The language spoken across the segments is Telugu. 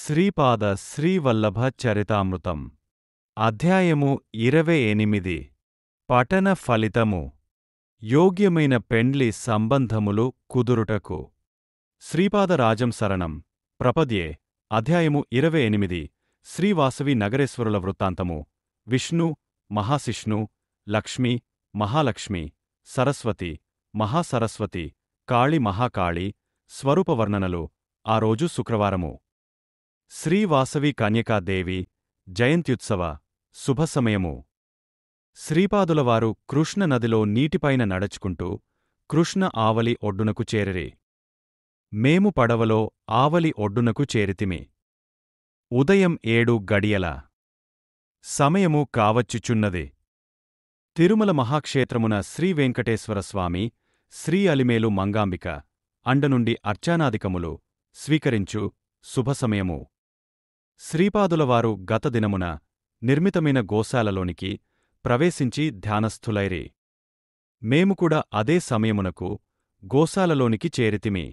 శ్రీపాద శ్రీవల్లభ చరితామృతం అధ్యాయము 28 పఠన ఫలితము యోగ్యమైన పెండ్లి సంబంధములు కుదురుటకు శ్రీపాదరాజం శరణం ప్రపద్యే అధ్యాయము 28 శ్రీవాసవి నగరేశ్వరుల వృత్తాంతము విష్ణు మహాశిష్ణు లక్ష్మి మహాలక్ష్మి సరస్వతి మహాసరస్వతి కాళి మహాకాళి స్వరూపవర్ణనలు ఆ రోజు శుక్రవారము శ్రీవాసవి కన్యకాదేవి జయంత్యుత్సవ శుభసమయము శ్రీపాదులవారు కృష్ణనదిలో నీటిపైన నడుచుకుంటూ కృష్ణ ఆవలి ఒడ్డునకు చేరిరి. మేము పడవలో ఆవలి ఒడ్డునకు చేరితిమి. ఉదయం 7 గడియల సమయము కావచ్చుచున్నది. తిరుమల మహాక్షేత్రమున శ్రీవేంకటేశ్వరస్వామి శ్రీ అలిమేలు మంగాంబిక అండనుండి అర్చానాదికములు స్వీకరించు శుభసమయము. శ్రీపాదులవారు గత దినమున నిర్మితమైన గోశాలలోనికి ప్రవేశించి ధ్యానస్థులైరి. మేము కూడా అదే సమయమునకు గోశాలలోనికి చేరితిమి.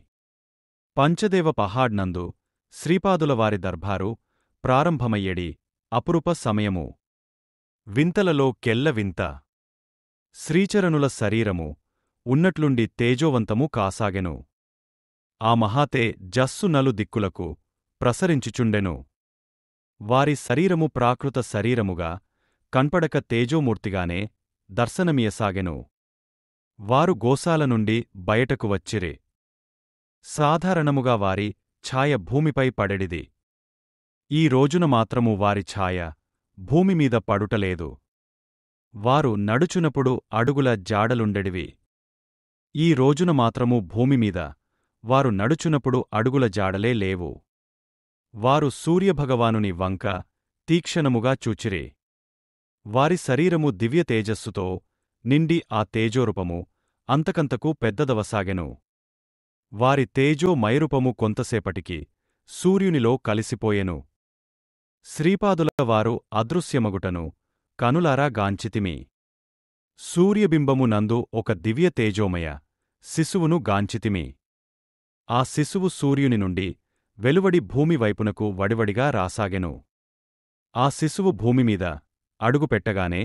పంచదేవ పహాడ్నందు శ్రీపాదులవారి దర్బారు ప్రారంభమయ్యడి అపురూప సమయము. వింతలలో కెల్ల వింత. శ్రీచరణుల శరీరము ఉన్నట్లుండి తేజోవంతము కాసాగెను. ఆ మహాతే జస్సు నలు దిక్కులకు ప్రసరించుచుండెను. వారి శరీరము ప్రాకృత శరీరముగా కన్పడక తేజోమూర్తిగానే దర్శనమియసాగెను. వారు గోశాల నుండి బయటకు వచ్చిరి. సాధారణముగా వారి ఛాయ భూమిపై పడెడిది. ఈ రోజున మాత్రము వారి ఛాయ భూమిమీద పడుటలేదు. వారు నడుచునప్పుడు అడుగుల జాడలుండెడివి. ఈ రోజున మాత్రము భూమిమీద వారు నడుచునప్పుడు అడుగుల జాడలే లేవు. వారు సూర్యభగవానుని వంక తీక్షణముగా చూచిరి. వారి శరీరము దివ్య తేజస్సుతో నిండి ఆ తేజోరూపము అంతకంతకు పెద్దదవసాగెను. వారి తేజో మైరూపము కొంతసేపటికి సూర్యునిలో కలిసిపోయెను. శ్రీపాదులవారు అదృశ్యమగుటను కనులారా గాంచితిమి. సూర్యబింబము నందు ఒక దివ్య తేజోమయ శిశువును గాంచితిమి. ఆ శిశువు సూర్యుని నుండి వెలువడి భూమి వైపునకు వడివడిగా రాసాగెను. ఆ శిశువు భూమిమీద అడుగుపెట్టగానే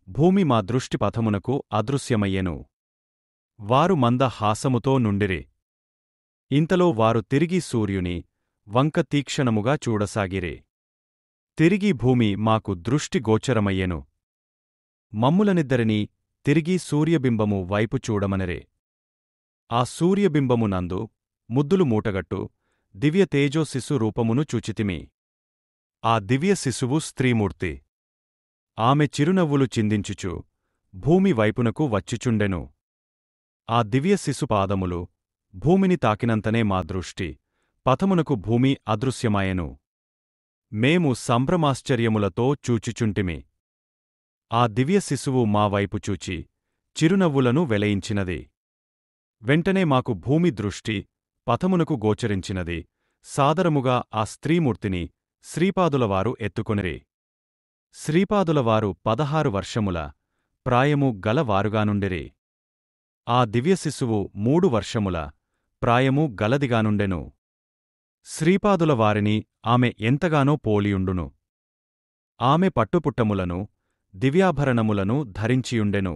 భూమి మా దృష్టిపథమునకు అదృశ్యమయ్యెను. వారు మంద హాసముతో నుండిరి. ఇంతలో వారు తిరిగి సూర్యుని వంక తీక్షణముగా చూడసాగిరి. తిరిగి భూమి మాకు దృష్టిగోచరమయ్యెను. మమ్ములనిద్దరినీ తిరిగి సూర్యబింబము వైపు చూడమనిరే. ఆ సూర్యబింబము నందు ముద్దులు మూటగట్టు దివ్య తేజోశిశు రూపమును చూచితిమి. ఆ దివ్య శిశువు స్త్రీమూర్తి. ఆమె చిరునవ్వులు చిందించుచు భూమి వైపునకు వచ్చుచుండెను. ఆ దివ్య శిశు పాదములు భూమిని తాకినంతనే మా దృష్టి పథమునకు భూమి అదృశ్యమాయెను. మేము సంభ్రమాశ్చర్యములతో చూచుచుంటిమి. ఆ దివ్య శిశువు మా వైపు చూచి చిరునవ్వులను వెలయించినది. వెంటనే మాకు భూమి దృష్టి పథమునకు గోచరించినది. సాదరముగా ఆ స్త్రీమూర్తిని శ్రీపాదులవారు ఎత్తుకొనిరి. శ్రీపాదులవారు 16 వర్షముల ప్రాయము గలవారుగానుండిరి. ఆ దివ్యశిశువు 3 వర్షముల ప్రాయము గలదిగానుండెను. శ్రీపాదులవారిని ఆమె ఎంతగానో పోలియుండును. ఆమె పట్టుపుట్టములను దివ్యాభరణములను ధరించియుండెను.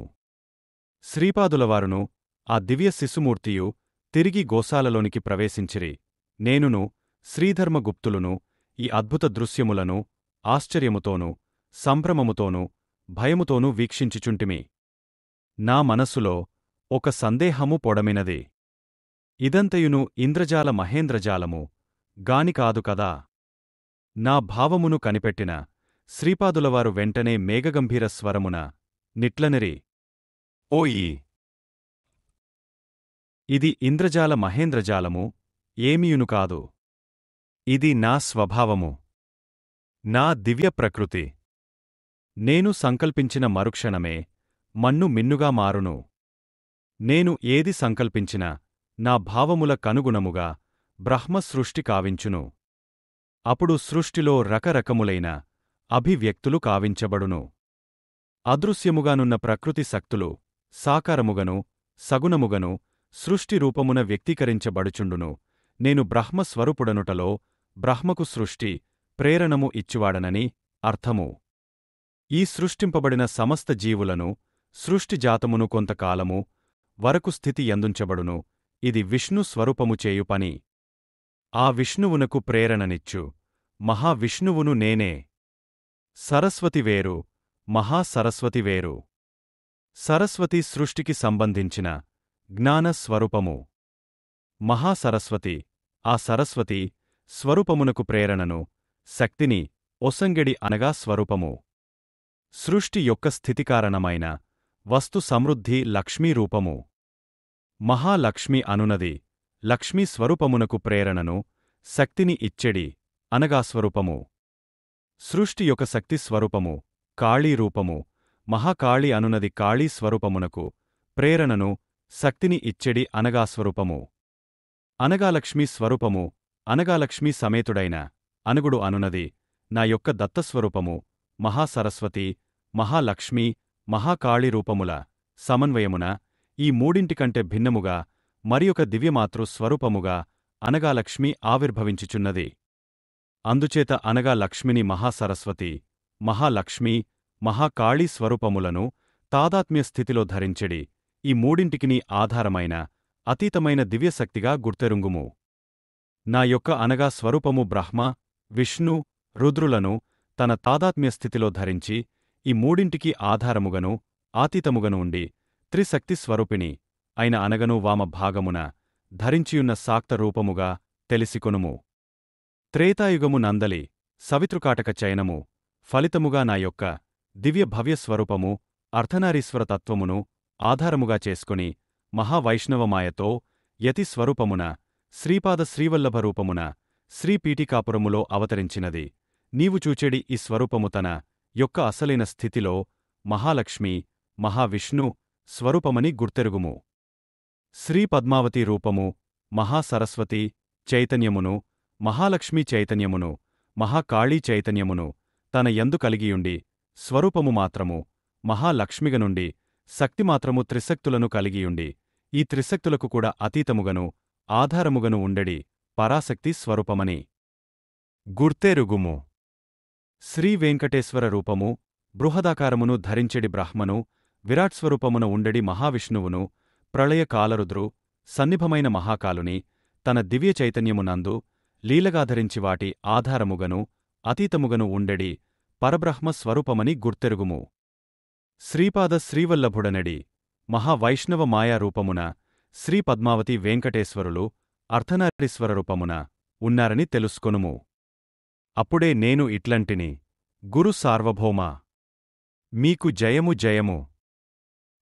శ్రీపాదులవారును ఆ దివ్య శిశుమూర్తియు తిరిగి గోశాలలోనికి ప్రవేశించిరి. నేనును శ్రీధర్మగుప్తులును ఈ అద్భుత దృశ్యములను ఆశ్చర్యముతోనూ సంభ్రమముతోనూ భయముతోనూ వీక్షించుచుంటిమి. నా మనస్సులో ఒక సందేహము పొడమినది. ఇదంతయును ఇంద్రజాల మహేంద్రజాలము గానికాదు కదా. నా భావమును కనిపెట్టిన శ్రీపాదులవారు వెంటనే మేఘగంభీర స్వరమున నిట్లనిరి. ఓయి! ఇది ఇంద్రజాల మహేంద్రజాలము ఏమియును కాదు. ఇది నా స్వభావము, నా దివ్య ప్రకృతి. నేను సంకల్పించిన మరుక్షణమే మన్ను మిన్నుగా మారును. నేను ఏది సంకల్పించినా నా భావముల కనుగుణముగా బ్రహ్మ సృష్టి కావించును. అప్పుడు సృష్టిలో రకరకములైన అభివ్యక్తులు కావించబడును. అదృశ్యముగానున్న ప్రకృతి శక్తులు సాకారముగను సగుణముగను సృష్టి రూపమున వ్యక్తీకరించబడుచుండును. నేను బ్రహ్మస్వరూపుడనుటలో బ్రహ్మకు సృష్టి ప్రేరణము ఇచ్చువాడనని అర్థము. ఈ సృష్టింపబడిన సమస్త జీవులను సృష్టిజాతమును కొంతకాలము వరకు స్థితి యందుంచబడును. ఇది విష్ణు స్వరూపము చేయు పని. ఆ విష్ణువునకు ప్రేరణనిచ్చు మహావిష్ణువును నేనే. సరస్వతి వేరు, మహాసరస్వతి వేరు. సరస్వతి సృష్టికి సంబంధించిన జ్ఞాన స్వరూపము. మహాసరస్వతి ఆ సరస్వతి స్వరూపమునకు ప్రేరణను, శక్తిని ఒసంగెడి అనగా స్వరూపము. సృష్టి యొక్క స్థితికారణమైన వస్తు సమృద్ధి లక్ష్మీ రూపము. మహాలక్ష్మి అనునది లక్ష్మీ స్వరూపమునకు ప్రేరణను, శక్తిని ఇచ్చెడి అనగా స్వరూపము. సృష్టి యొక్క శక్తి స్వరూపము కాళీ రూపము. మహాకాళి అనునది కాళీ స్వరూపమునకు ప్రేరణను, శక్తిని ఇచ్చెడి అనగా స్వరూపము. అనగాలక్ష్మీ స్వరూపము అనగాలక్ష్మీ సమేతుడైన అనుగుడు అనునది నా యొక్క దత్తస్వరూపము. మహాసరస్వతి, మహాలక్ష్మి, మహాకాళి రూపముల సమన్వయమున ఈ మూడింటికంటే భిన్నముగా మరియొక దివ్యమాతృ స్వరూపముగా అనగాలక్ష్మి ఆవిర్భవించుచున్నది. అందుచేత అనగా లక్ష్మిని మహాసరస్వతి, మహాలక్ష్మి, మహాకాళీ స్వరూపములను తాదాత్మ్య స్థితిలో ధరించెడి ఈ మూడింటికిని ఆధారమైన అతీతమైన దివ్యశక్తిగా గుర్తెరుంగుము. నా యొక్క అనగా స్వరూపము బ్రహ్మ, విష్ణు, రుద్రులను తన తాదాత్మ్య స్థితిలో ధరించి ఈ మూడింటికి ఆధారముగను ఆతీతముగను ఉండి త్రిశక్తి స్వరూపిణి అయిన అనగను వామ భాగమున ధరించియున్న సాక్త రూపముగా తెలిసికొనుము. త్రేతాయుగము నందలి సవితృకాటక చయనము ఫలితముగా నా యొక్క దివ్య భవ్యస్వరూపము అర్ధనారీశ్వర తత్వమును ఆధారముగా చేసుకుని మహావైష్ణవమాయతో యతి స్వరూపమున శ్రీపాద శ్రీవల్లభ రూపమున శ్రీపీఠికాపురములో అవతరించినది. నీవు చూచెడి ఈ స్వరూపము తన యొక్క అసలైన స్థితిలో మహాలక్ష్మి, మహావిష్ణు స్వరూపమని గుర్తెరుగుము. శ్రీపద్మావతి రూపము మహాసరస్వతి చైతన్యమును, మహాలక్ష్మీ చైతన్యమును, మహాకాళీ చైతన్యమును తన యందు కలిగియుండి స్వరూపము మాత్రము మహాలక్ష్మిగనుండి శక్తిమాత్రము త్రిశక్తులను కలిగియుండి ఈ త్రిశక్తులకు కూడా అతీతముగను ఆధారముగను ఉండెడి పరాశక్తి స్వరూపమని గుర్తెరుగుము. శ్రీవేంకటేశ్వర రూపము బృహదాకారమును ధరించెడి బ్రహ్మను, విరాట్స్వరూపమున ఉండెడి మహావిష్ణువును, ప్రళయకాలరుద్రు సన్నిభమైన మహాకాలుని తన దివ్య చైతన్యమునందు లీలగాధరించి వాటి ఆధారముగను అతీతముగను ఉండెడి పరబ్రహ్మ స్వరూపమని గుర్తెరుగుము. శ్రీపాద శ్రీవల్లభుడనెడి మహావైష్ణవ మాయారూపమున శ్రీపద్మావతి వెంకటేశ్వరులు అర్ధనారీశ్వర రూపమున ఉన్నారని తెలుసుకొనుము. అప్పుడే నేను ఇట్లంటిని, గురు సార్వభౌమా! మీకు జయము జయము.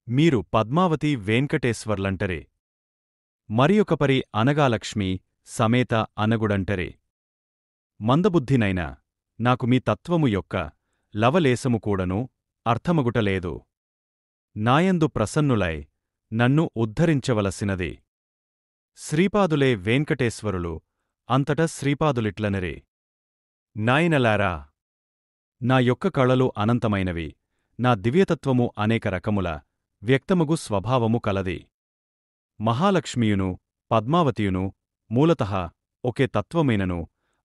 మీరు పద్మావతి వెంకటేశ్వర్లంటరే. మరియొకపరి అనగాలక్ష్మి సమేత అనగుడంటరే. మందబుద్ధినైన నాకు మీ తత్వము యొక్క లవలేశము కూడను అర్థమగుటలేదు. నాయందు ప్రసన్నులై నన్ను ఉద్ధరించవలసినది. శ్రీపాదులే వెంకటేశ్వరులు అంతట శ్రీపాదులిట్లనరే. నాయనలారా! నా యొక్క కళలు అనంతమైనవి. నా దివ్యతత్వము అనేక రకముల వ్యక్తమగు స్వభావము కలది. మహాలక్ష్మియును పద్మావతియును మూలతః ఒకే తత్వమేనను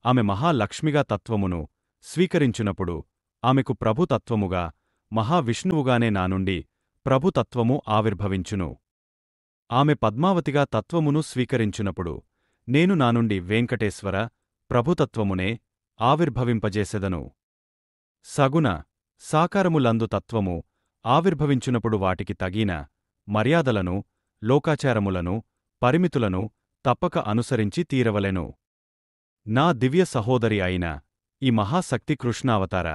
ఆమె మహాలక్ష్మిగా తత్వమును స్వీకరించునప్పుడు ఆమెకు ప్రభుతత్వముగా మహావిష్ణువుగానే నానుండి ప్రభుతత్వము ఆవిర్భవించును. ఆమె పద్మావతిగా తత్వమును స్వీకరించునప్పుడు నేను నానుండి వెంకటేశ్వర ప్రభుతత్వమునే ఆవిర్భవింపజేసెదను. సగుణ సాకారములందు తత్వము ఆవిర్భవించునప్పుడు వాటికి తగిన మర్యాదలను, లోకాచారములను, పరిమితులను తప్పక అనుసరించి తీరవలెను. నా దివ్య సహోదరి అయిన ఈ మహాశక్తి కృష్ణావతార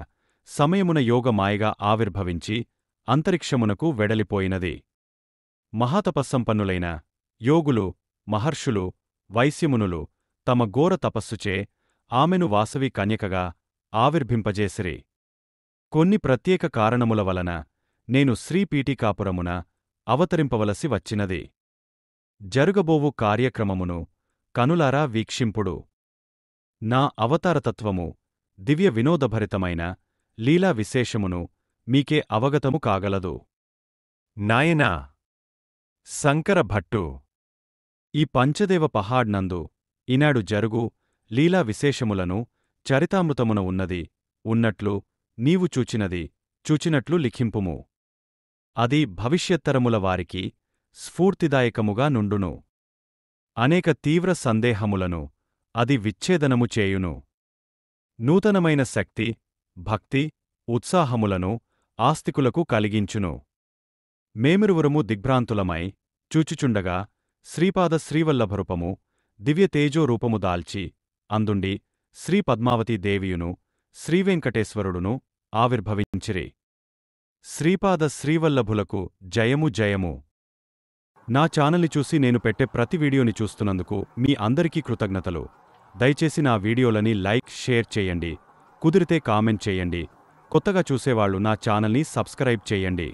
సమయమున యోగమాయగా ఆవిర్భవించి అంతరిక్షమునకు వెడలిపోయినది. మహాతపస్సంపన్నులైన యోగులు, మహర్షులు, వైశ్యమునులు తమ ఘోర తపస్సుచే ఆమెను వాసవి కన్యకగా ఆవిర్భింపజేసిరి. కొన్ని ప్రత్యేక కారణముల వలన నేను శ్రీపీఠికాపురమున అవతరింపవలసి వచ్చినది. జరుగబోవు కార్యక్రమమును కనులారా వీక్షింపుడు. నా అవతారతత్వము దివ్య వినోదభరితమైన లీలా విశేషమును మీకే అవగతము కాగలదు. నాయనా శంకర భట్టు! ఈ పంచదేవ పహాడ్ నందు ఈనాడు జరుగు లీలా విశేషములను చరితామృతమున ఉన్నది ఉన్నట్లు నీవు చూచినట్లు లిఖింపుము. అది భవిష్యత్తరముల వారికి స్ఫూర్తిదాయకముగా నుండును. అనేక తీవ్ర సందేహములను అది విచ్ఛేదనము చేయును. నూతనమైన శక్తి, భక్తి, ఉత్సాహములను ఆస్తికులకు కలిగించును. మేమిరువురము దిగ్భ్రాంతులమై చూచుచుండగా శ్రీపాద శ్రీవల్లభరూపము దివ్యతేజోరూపము దాల్చి అందుండి శ్రీ పద్మావతీ దేవియును శ్రీవెంకటేశ్వరుడును ఆవిర్భవించిరి. శ్రీపాద శ్రీవల్లభులకు జయము జయము. నా ఛానల్ని చూసి నేను పెట్టే ప్రతి వీడియోని చూస్తున్నందుకు మీ అందరికీ కృతజ్ఞతలు. దయచేసి నా వీడియోలని లైక్, షేర్ చేయండి. కుదిరితే కామెంట్ చేయండి. కొత్తగా చూసేవాళ్లు నా ఛానల్ని సబ్స్క్రైబ్ చేయండి.